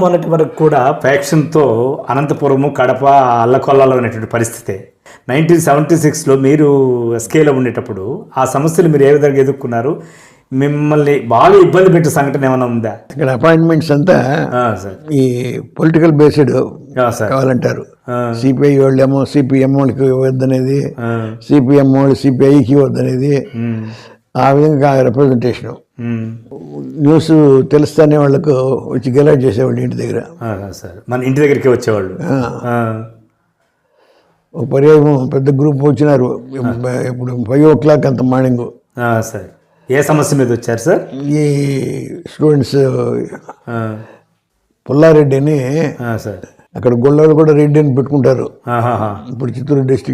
మొన్నటి వరకు కూడా ఫ్యాక్షన్తో అనంతపురము కడప అల్లకొల్లలో అనేటువంటి పరిస్థితే. 1976లో మీరు ఎస్కేలో ఉండేటప్పుడు ఆ సమస్యలు మీరు ఏ విధంగా ఎదుర్కొన్నారు? మిమ్మల్ని బాగా ఇబ్బంది పెట్టే సంఘటన ఏమైనా ఉందా? ఇక్కడ అపాయింట్మెంట్స్ అంతా సార్ ఈ పొలిటికల్ బేస్డ్ కావాలంటారు. సిపిఐ వాళ్ళేమో సిపిఎం వాళ్ళకి ఇవ్వద్దనేది, సిపిఎం వాళ్ళు సిపిఐకి ఇవ్వద్దనేది, ఆ విధంగా రిప్రజెంటేషన్. న్యూస్ తెలుస్తానే వాళ్ళకు వచ్చి గెలౌట్ చేసేవాళ్ళు ఇంటి దగ్గర. సార్ మన ఇంటి దగ్గరికి వచ్చేవాళ్ళు. ఒక పర్యాయం పెద్ద గ్రూప్ వచ్చినారు ఇప్పుడు 5 o'clock అంత మార్నింగ్. సార్ ఏ సమస్య మీద వచ్చారు సార్? ఈ స్టూడెంట్స్ పుల్లారెడ్డి అని, సార్ అక్కడ గొల్లలు కూడా రెడ్డి అని పెట్టుకుంటారు. ఇప్పుడు చిత్తూరు డిస్ట్రిక్ట్